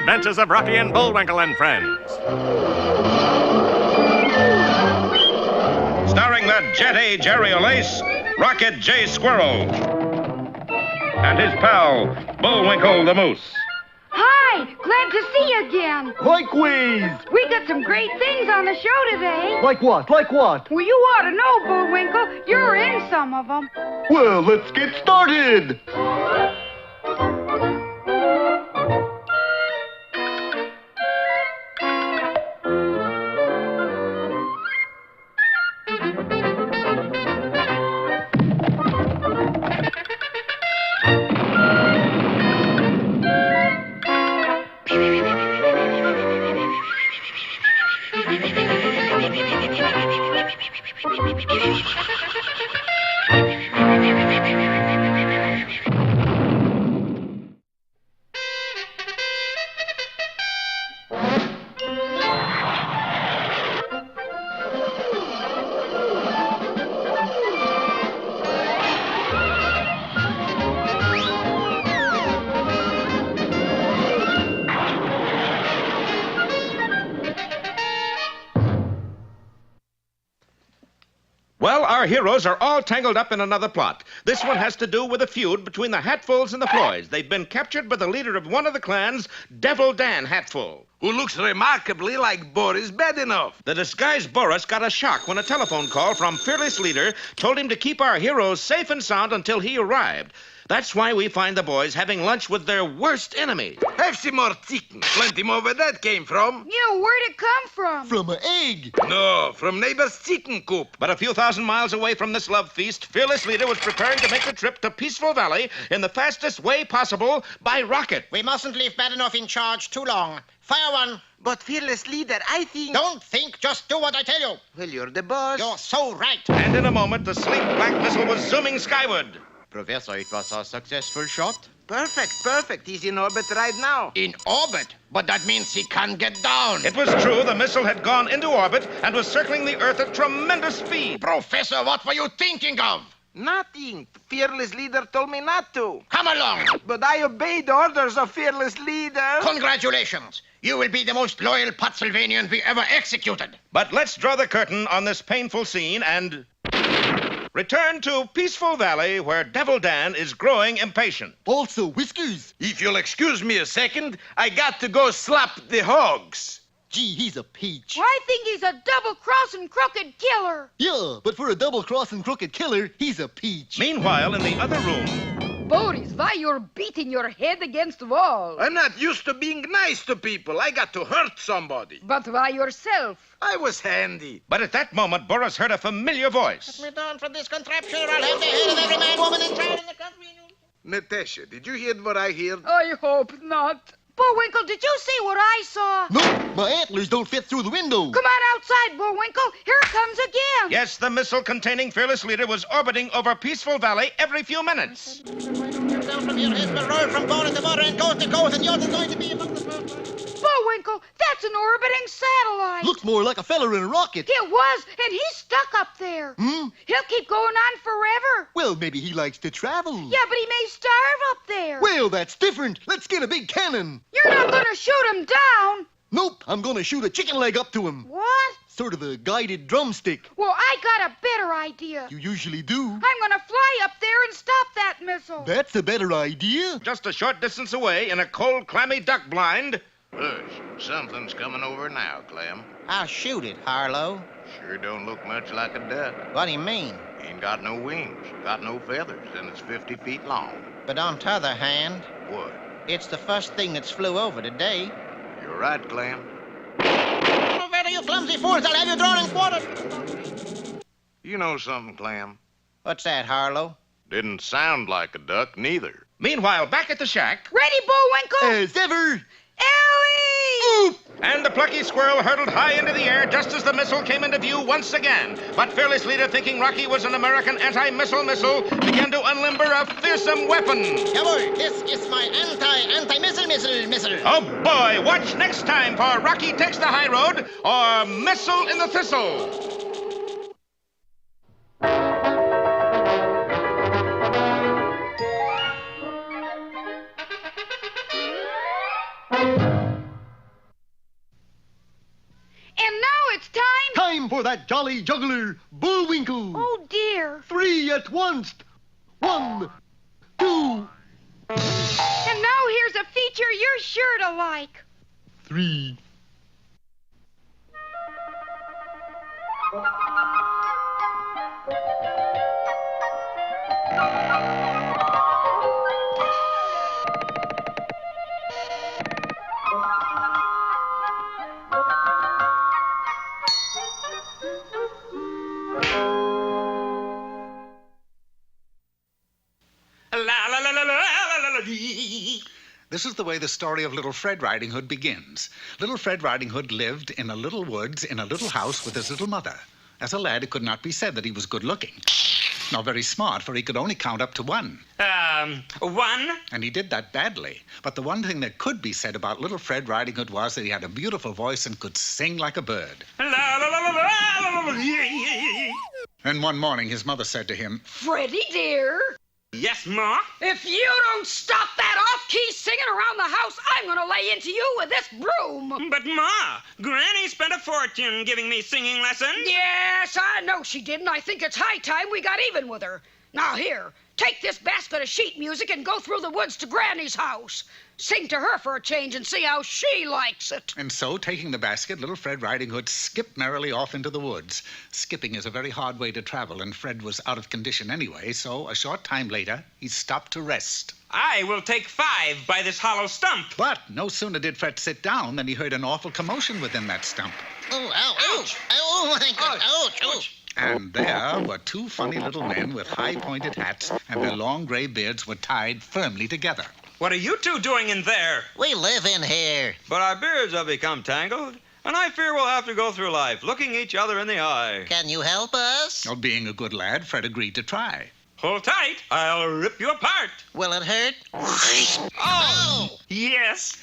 adventures of Rocky and Bullwinkle and Friends. Starring that jetty Jerry O'Lace, Rocket J. Squirrel, and his pal, Bullwinkle the Moose. Hi, glad to see you again. Likewise. We got some great things on the show today. Like what? Like what? Well, you ought to know, Bullwinkle. You're in some of them. Well, let's get started. Well, our heroes are all tangled up in another plot. This one has to do with a feud between the Hatfuls and the Floyds. They've been captured by the leader of one of the clans, Devil Dan Hatful, who looks remarkably like Boris Bedinoff. The disguised Boris got a shock when a telephone call from fearless leader told him to keep our heroes safe and sound until he arrived. That's why we find the boys having lunch with their worst enemy. Have some more chicken. Plenty more where that came from. Yeah, where'd it come from? From an egg. No, from neighbor's chicken coop. But a few thousand miles away from this love feast, fearless leader was preparing to make the trip to Peaceful Valley in the fastest way possible by rocket. We mustn't leave Badenoff in charge too long. Fire one. But, fearless leader, I think... Don't think, just do what I tell you. Well, you're the boss. You're so right. And in a moment, the sleek black missile was zooming skyward. Professor, it was a successful shot. Perfect. He's in orbit right now. In orbit? But that means he can't get down. It was true. The missile had gone into orbit and was circling the Earth at tremendous speed. Professor, what were you thinking of? Nothing. Fearless leader told me not to. Come along. But I obeyed the orders of fearless leader. Congratulations. You will be the most loyal Pennsylvanian we ever executed. But let's draw the curtain on this painful scene and return to Peaceful Valley, where Devil Dan is growing impatient. Also whiskers. If you'll excuse me a second, I got to go slap the hogs. Gee, he's a peach. I think he's a double-crossing crooked killer. Yeah, but for a double-crossing crooked killer, he's a peach. Meanwhile, in the other room... Boris, why you're beating your head against the wall? I'm not used to being nice to people. I got to hurt somebody. But why yourself? I was handy. But at that moment, Boris heard a familiar voice. Put me down for this contraption, or I'll have the head of every man, woman, and child in the country. Natasha, did you hear what I heard? I hope not. Bullwinkle, did you see what I saw? No, my antlers don't fit through the window. Come on outside, Bullwinkle. Here it comes again. Yes, the missile containing Fearless Leader was orbiting over Peaceful Valley every few minutes. Down from your head, will roll from border to border and coast to coast, and yours is going to be among the first. Bullwinkle, that's an orbiting satellite. Looks more like a feller in a rocket. It was, and he's stuck up there. He'll keep going on forever. Well, maybe he likes to travel. Yeah, but he may starve up there. Well, that's different. Let's get a big cannon. You're not going to shoot him down. Nope, I'm gonna shoot a chicken leg up to him. What? Sort of a guided drumstick. Well, I got a better idea. You usually do. I'm going to fly up there and stop that missile. That's a better idea. Just a short distance away, in a cold, clammy duck blind... Hush, something's coming over now, Clem. I'll shoot it, Harlow. Sure don't look much like a duck. What do you mean? Ain't got no wings, got no feathers, and it's 50 feet long. But on t'other hand, What? it's the first thing that's flew over today. You're right, Clem. Where are you clumsy fools? I'll have you drawn and quartered. You know something, Clem? What's that, Harlow? Didn't sound like a duck, neither. Meanwhile, back at the shack... Ready, Bullwinkle? As ever. Ellie! Oop! And the plucky squirrel hurtled high into the air just as the missile came into view once again. But Fearless Leader, thinking Rocky was an American anti-missile missile, began to unlimber a fearsome weapon. Jawohl, this is my anti-missile. Oh boy, watch next time for Rocky Takes the High Road or Missile in the Thistle. that jolly juggler, Bullwinkle. Oh, dear. 3 at once. 1, 2, And now here's a feature you're sure to like. 3. This is the way the story of Little Fred Riding Hood begins. Little Fred Riding Hood lived in a little woods in a little house with his little mother. As a lad, it could not be said that he was good looking. Nor very smart, for he could only count up to 1. 1. And he did that badly. But the one thing that could be said about Little Fred Riding Hood was that he had a beautiful voice and could sing like a bird. And one morning, his mother said to him, Freddie, dear, Yes, Ma? if you don't stop that off-key singing around the house, I'm going to lay into you with this broom. But, Ma, Granny spent a fortune giving me singing lessons. Yes, I know she did, and I think it's high time we got even with her. Now, here, take this basket of sheet music and go through the woods to Granny's house. Sing to her for a change and see how she likes it. And so, taking the basket, Little Fred Riding Hood skipped merrily off into the woods. Skipping is a very hard way to travel, and Fred was out of condition anyway, so a short time later, he stopped to rest. I will take 5 by this hollow stump. But no sooner did Fred sit down than he heard an awful commotion within that stump. Oh, ow, ouch. Oh, my God. Ouch, ouch. And there were 2 funny little men with high-pointed hats, and their long gray beards were tied firmly together. What are you 2 doing in there? We live in here. But our beards have become tangled, and I fear we'll have to go through life looking each other in the eye. Can you help us? Well, being a good lad, Fred agreed to try. Hold tight. I'll rip you apart. Will it hurt? Oh! Yes.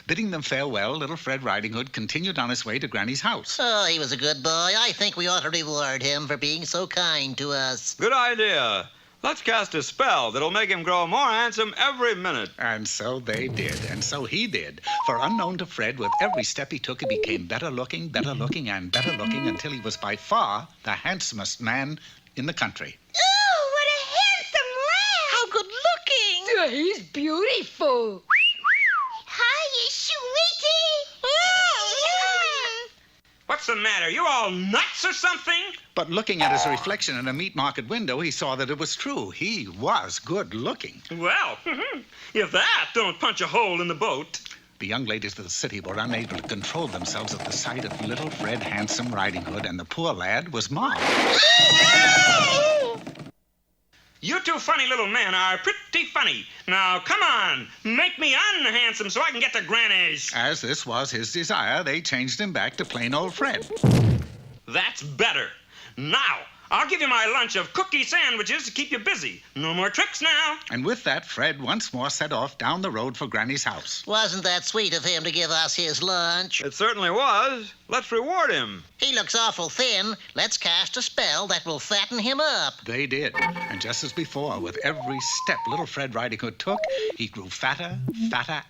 Bidding them farewell, Little Fred Riding Hood continued on his way to Granny's house. Oh, he was a good boy. I think we ought to reward him for being so kind to us. Good idea. Let's cast a spell that'll make him grow more handsome every minute. And so they did, and so he did. For unknown to Fred, with every step he took, he became better looking, and better looking, until he was by far the handsomest man in the country. Oh, what a handsome lad! How good looking! He's beautiful. Hi, sweetie. What's the matter? You all nuts or something? But looking at his reflection in a meat market window, he saw that it was true. He was good looking. Well, if that don't punch a hole in the boat. The young ladies of the city were unable to control themselves at the sight of Little Fred Handsome Riding Hood, and the poor lad was mobbed. You 2 funny little men are pretty funny. Now, come on, make me unhandsome so I can get to Granny's. As this was his desire, they changed him back to plain old Fred. That's better. Now, I'll give you my lunch of cookie sandwiches to keep you busy. No more tricks now. And with that, Fred once more set off down the road for Granny's house. Wasn't that sweet of him to give us his lunch? It certainly was. Let's reward him. He looks awful thin. Let's cast a spell that will fatten him up. They did. And just as before, with every step Little Fred Riding Hood took, he grew fatter,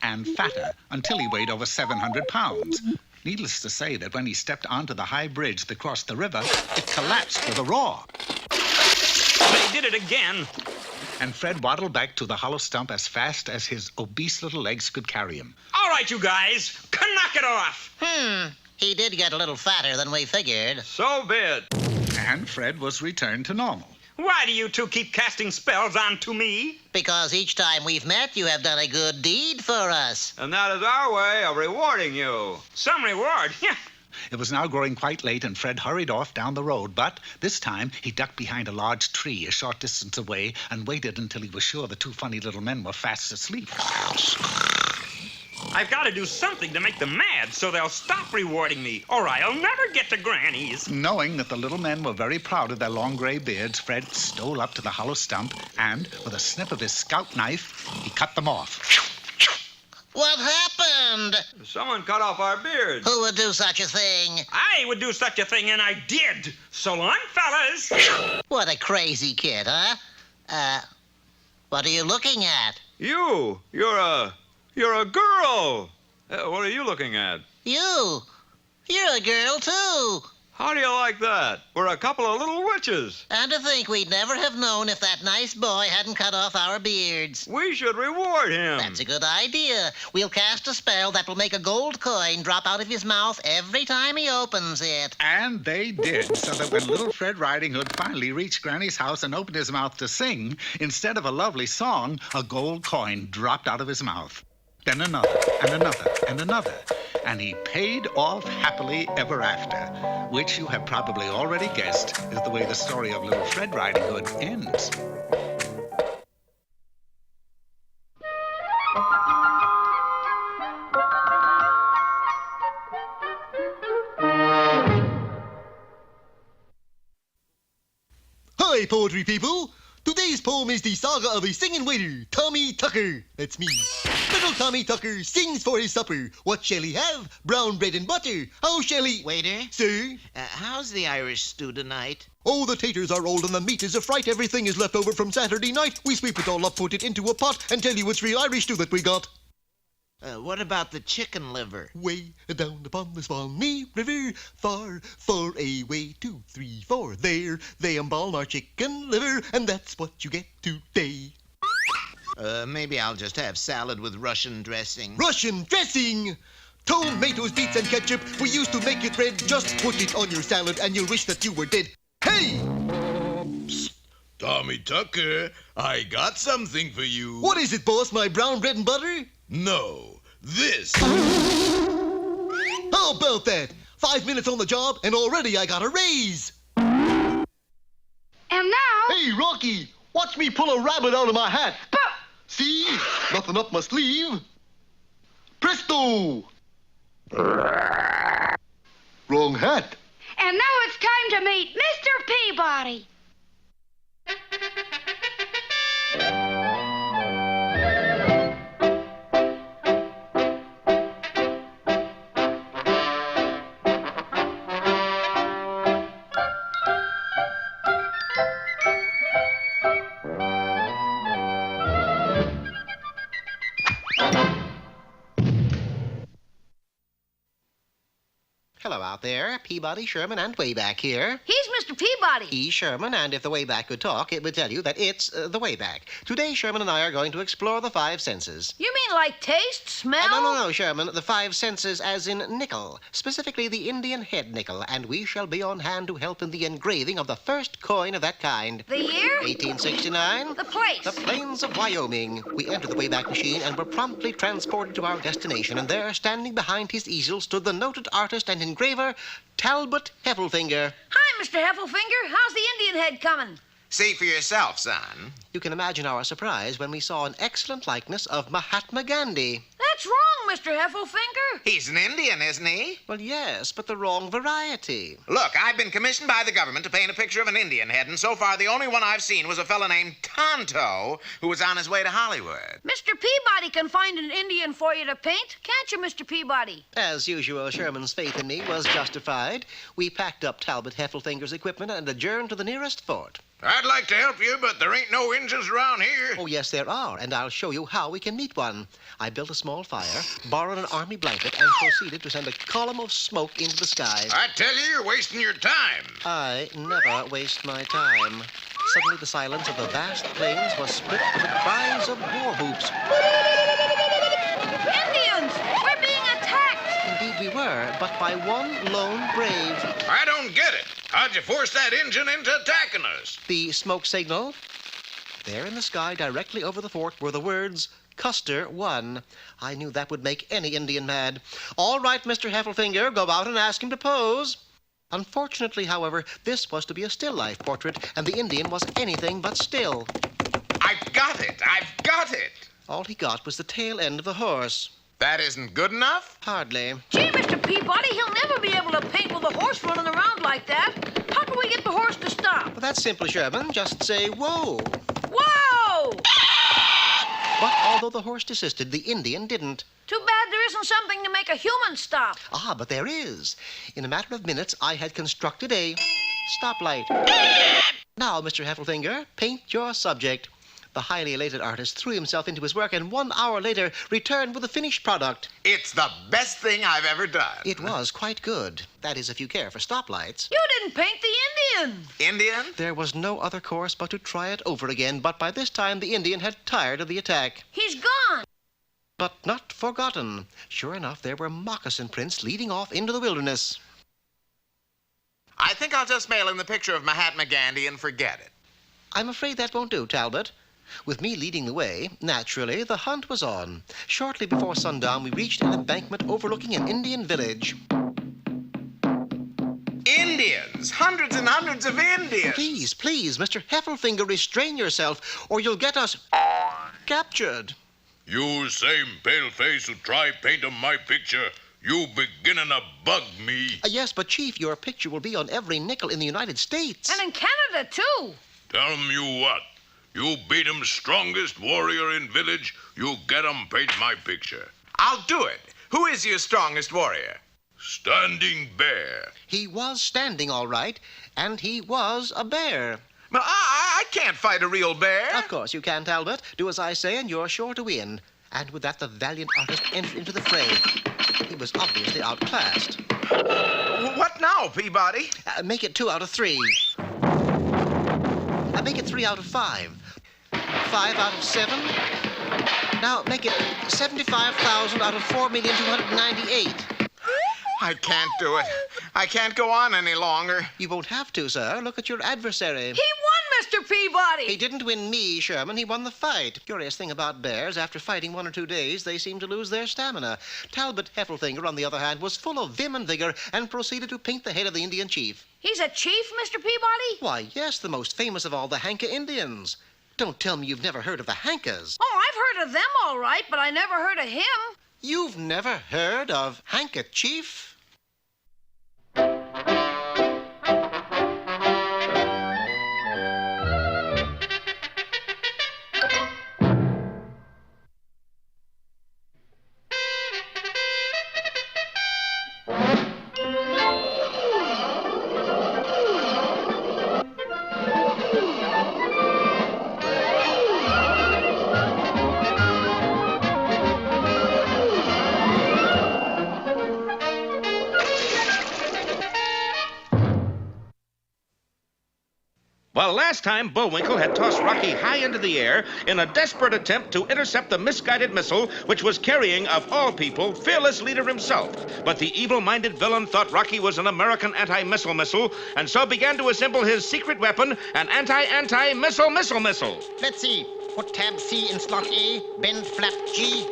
and fatter, until he weighed over 700 pounds. Needless to say that when he stepped onto the high bridge that crossed the river, it collapsed with a roar. They did it again. And Fred waddled back to the hollow stump as fast as his obese little legs could carry him. All right, you guys, knock it off. He did get a little fatter than we figured. So be it. And Fred was returned to normal. Why do you 2 keep casting spells onto me? Because each time we've met, you have done a good deed for us. And that is our way of rewarding you. Some reward? It was now growing quite late, and Fred hurried off down the road, but this time he ducked behind a large tree a short distance away and waited until he was sure the 2 funny little men were fast asleep. I've got to do something to make them mad so they'll stop rewarding me, or I'll never get to Granny's. Knowing that the little men were very proud of their long gray beards, Fred stole up to the hollow stump and, with a snip of his scout knife, he cut them off. What happened? Someone cut off our beards. Who would do such a thing? I would do such a thing, and I did. So long, fellas. What a crazy kid, huh? What are you looking at? You're a girl. What are you looking at? You're a girl, too. How do you like that? We're a couple of little witches. And to think we'd never have known if that nice boy hadn't cut off our beards. We should reward him. That's a good idea. We'll cast a spell that will make a gold coin drop out of his mouth every time he opens it. And they did, so that when little Fred Riding Hood finally reached Granny's house and opened his mouth to sing, instead of a lovely song, a gold coin dropped out of his mouth. Then another, and another, and another. And he paid off happily ever after, which you have probably already guessed is the way the story of little Fred Riding Hood ends. Hi, poetry people. Today's poem is the saga of a singing waiter, Tommy Tucker. That's me. Little Tommy Tucker sings for his supper. What shall he have? Brown bread and butter. How shall he... Waiter, Sir? how's the Irish stew tonight? Oh, the taters are old and the meat is a fright. Everything is left over from Saturday night. We sweep it all up, put it into a pot, and tell you it's real Irish stew that we got. What about the chicken liver? Way down upon the Swanee River, far away, 2, 3, 4. There, they embalm our chicken liver, and that's what you get today. Maybe I'll just have salad with Russian dressing. Russian dressing! Tomatoes, beets, and ketchup. We used to make it red. Just put it on your salad, and you'll wish that you were dead. Hey! Psst. Tommy Tucker, I got something for you. What is it, boss? My brown bread and butter? No, this. How about that? 5 minutes on the job, and already I got a raise. And now... Hey, Rocky, watch me pull a rabbit out of my hat. But... See? Nothing up my sleeve. Presto! Wrong hat. And now it's time to meet Mr. Peabody. Hello out there. Peabody, Sherman, and Wayback here. He's Mr. Peabody. He's Sherman, and if the Wayback could talk, it would tell you that it's the Wayback. Today, Sherman and I are going to explore the 5 senses. You mean like taste, smell? No, Sherman. The 5 senses as in nickel, specifically the Indian head nickel, and we shall be on hand to help in the engraving of the first coin of that kind. The year? 1869. The place? The plains of Wyoming. We entered the Wayback Machine and were promptly transported to our destination, and there, standing behind his easel, stood the noted artist and engraver, Talbot Heffelfinger. Hi, Mr. Heffelfinger. How's the Indian head coming? See for yourself, son. You can imagine our surprise when we saw an excellent likeness of Mahatma Gandhi. That's wrong, Mr. Heffelfinger. He's an Indian, isn't he? Well, yes, but the wrong variety. Look, I've been commissioned by the government to paint a picture of an Indian head, and so far the only one I've seen was a fella named Tonto who was on his way to Hollywood. Mr. Peabody can find an Indian for you to paint, can't you, Mr. Peabody? As usual, Sherman's faith in me was justified. We packed up Talbot Heffelfinger's equipment and adjourned to the nearest fort. I'd like to help you, but there ain't no Injuns around here. Oh, yes, there are, and I'll show you how we can meet one. I built a small fire, borrowed an army blanket, and proceeded to send a column of smoke into the sky. I tell you, you're wasting your time. I never waste my time. Suddenly, the silence of the vast plains was split with the cries of war whoops. Indians! We're being attacked! Indeed we were, but by one lone brave. I don't get it. How'd you force that Injun into attacking us? The smoke signal. There in the sky, directly over the fort, were the words, Custer won. I knew that would make any Indian mad. All right, Mr. Heffelfinger, go out and ask him to pose. Unfortunately, however, this was to be a still life portrait, and the Indian was anything but still. I've got it. I've got it. All he got was the tail end of the horse. That isn't good enough? Hardly. Gee, Mr. Peabody, he'll never be able to paint with a horse running around like that. How can we get the horse to stop? Well, that's simple, Sherman. Just say, whoa. Whoa! But although the horse desisted, the Indian didn't. Too bad there isn't something to make a human stop. Ah, but there is. In a matter of minutes, I had constructed a stoplight. Now, Mr. Heffelfinger, paint your subject. The highly elated artist threw himself into his work and 1 hour later returned with the finished product. It's the best thing I've ever done. It was quite good. That is, if you care for stoplights. You didn't paint the Indian. Indian? There was no other course but to try it over again, but by this time the Indian had tired of the attack. He's gone. But not forgotten. Sure enough, there were moccasin prints leading off into the wilderness. I think I'll just mail in the picture of Mahatma Gandhi and forget it. I'm afraid that won't do, Talbot. With me leading the way, naturally, the hunt was on. Shortly before sundown, we reached an embankment overlooking an Indian village. Indians! Hundreds and hundreds of Indians! Please, Mr. Heffelfinger, restrain yourself, or you'll get us captured. You same paleface who try paintin' my picture, you beginnin' to bug me. Yes, but Chief, your picture will be on every nickel in the United States. And in Canada, too. Tell 'em you what. You beat 'em strongest warrior in village, you get 'em paint my picture. I'll do it. Who is your strongest warrior? Standing Bear. He was standing all right, and he was a bear. But I can't fight a real bear. Of course you can, Talbot. Do as I say, and you're sure to win. And with that, the valiant artist entered into the fray. He was obviously outclassed. What now, Peabody? Make it 2 out of 3. Make it 3 out of 5. 5 out of 7. Now make it 75,000 out of 4,298,000. I can't do it. I can't go on any longer. You won't have to, sir. Look at your adversary. He won, Mr. Peabody. He didn't win me, Sherman. He won the fight. Curious thing about bears, after fighting 1 or 2 days, they seem to lose their stamina. Talbot Heffelfinger, on the other hand, was full of vim and vigor and proceeded to paint the head of the Indian chief. He's a chief, Mr. Peabody? Why, yes, the most famous of all the Hanka Indians. Don't tell me you've never heard of the Hankas. Oh, I've heard of them all right, but I never heard of him. You've never heard of Hanka Chief? Well, last time, Bullwinkle had tossed Rocky high into the air in a desperate attempt to intercept the misguided missile which was carrying, of all people, fearless leader himself. But the evil-minded villain thought Rocky was an American anti-missile missile, and so began to assemble his secret weapon, an anti-missile missile. Let's see. Put tab C in slot A, bend flap G.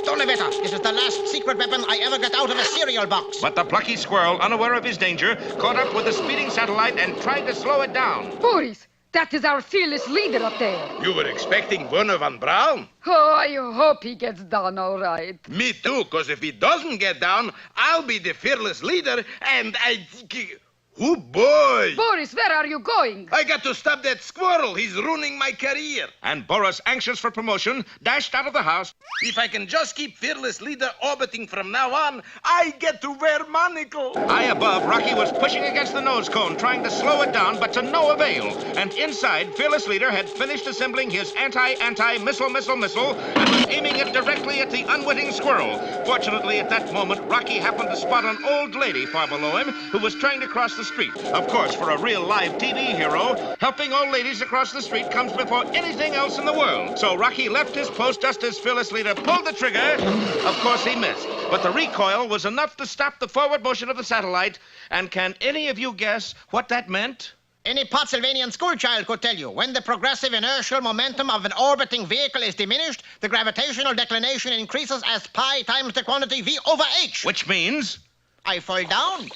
Donnerwetter, this is the last secret weapon I ever got out of a cereal box. But the plucky squirrel, unaware of his danger, caught up with the speeding satellite and tried to slow it down. Boris, that is our fearless leader up there. You were expecting Werner von Braun? Oh, I hope he gets done all right. Me too, because if he doesn't get down, I'll be the fearless leader, and I... Oh, boy! Boris, where are you going? I got to stop that squirrel. He's ruining my career. And Boris, anxious for promotion, dashed out of the house. If I can just keep fearless leader orbiting from now on, I get to wear monocle. High above, Rocky was pushing against the nose cone, trying to slow it down, but to no avail. And inside, fearless leader had finished assembling his anti-missile and was aiming it directly at the unwitting squirrel. Fortunately, at that moment, Rocky happened to spot an old lady far below him who was trying to cross the street. Of course, for a real live TV hero, helping old ladies across the street comes before anything else in the world. So Rocky left his post just as fearless leader pulled the trigger. Of course, he missed. But the recoil was enough to stop the forward motion of the satellite. And can any of you guess what that meant? Any Pottsylvanian schoolchild could tell you, when the progressive inertial momentum of an orbiting vehicle is diminished, the gravitational declination increases as pi times the quantity v over h. Which means? I fall down.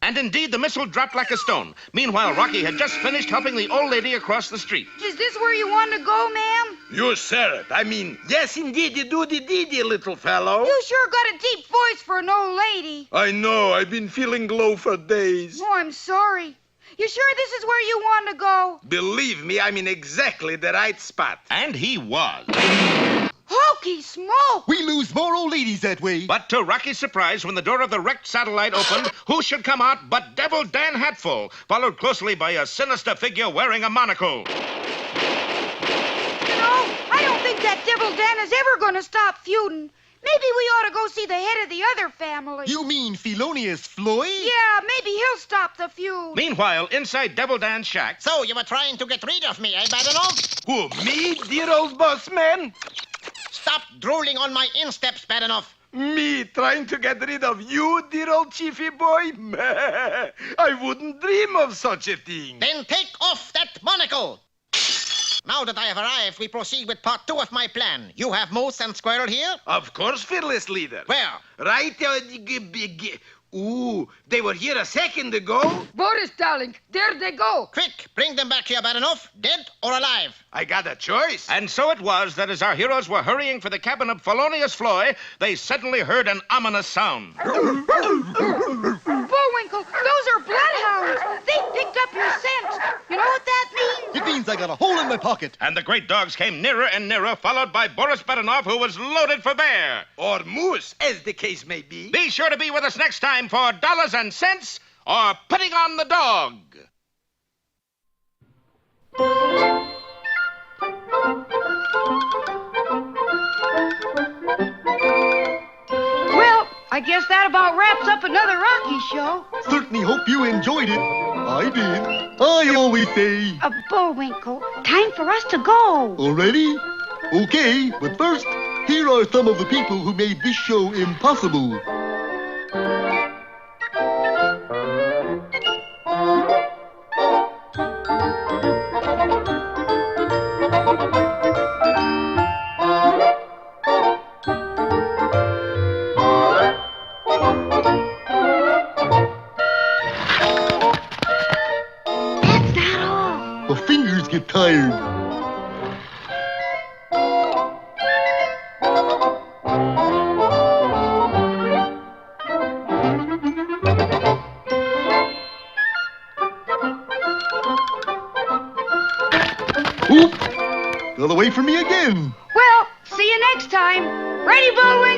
And indeed, the missile dropped like a stone. Meanwhile, Rocky had just finished helping the old lady across the street. Is this where you want to go, ma'am? You said it. I mean, yes, indeed, you do the deedy, little fellow. You sure got a deep voice for an old lady. I know. I've been feeling low for days. Oh, I'm sorry. You sure this is where you want to go? Believe me, I'm in exactly the right spot. And he was. Hokey smoke! We lose more old ladies that way. But to Rocky's surprise, when the door of the wrecked satellite opened, who should come out but Devil Dan Hatful, followed closely by a sinister figure wearing a monocle. Get I don't think that Dibble Dan is ever going to stop feuding. Maybe we ought to go see the head of the other family. You mean Felonious Floyd? Yeah, maybe he'll stop the feud. Meanwhile, inside Devil Dan's shack, So you were trying to get rid of me, eh, Badenoff? Who, me, dear old boss man? Stop drooling on my insteps, Badenoff. Me trying to get rid of you, dear old chiefy boy? I wouldn't dream of such a thing. Then take off that monocle. Now that I have arrived, we proceed with part 2 of my plan. You have Moose and Squirrel here? Of course, fearless leader. Where? Right, ooh, they were here a second ago. Boris, darling, there they go. Quick, bring them back here, Badenoff. Dead or alive? I got a choice. and so it was that as our heroes were hurrying for the cabin of Felonious Floyd, they suddenly heard an ominous sound. Bullwinkle, those are bloodhounds. They picked up your scent. You know what that means? It means I got a hole in my pocket. And the great dogs came nearer and nearer, followed by Boris Badenov, who was loaded for bear. Or moose, as the case may be. Be sure to be with us next time for Dollars and Cents or Putting on the Dog. Well, I guess that about wraps up another Rocky show. Certainly hope you enjoyed it. I did. I always say. Bullwinkle, time for us to go. Already? Okay, but first, here are some of the people who made this show impossible. That's not all. My fingers get tired. Oop! Got away from me again. Well, see you next time. Ready, Bullwinkle?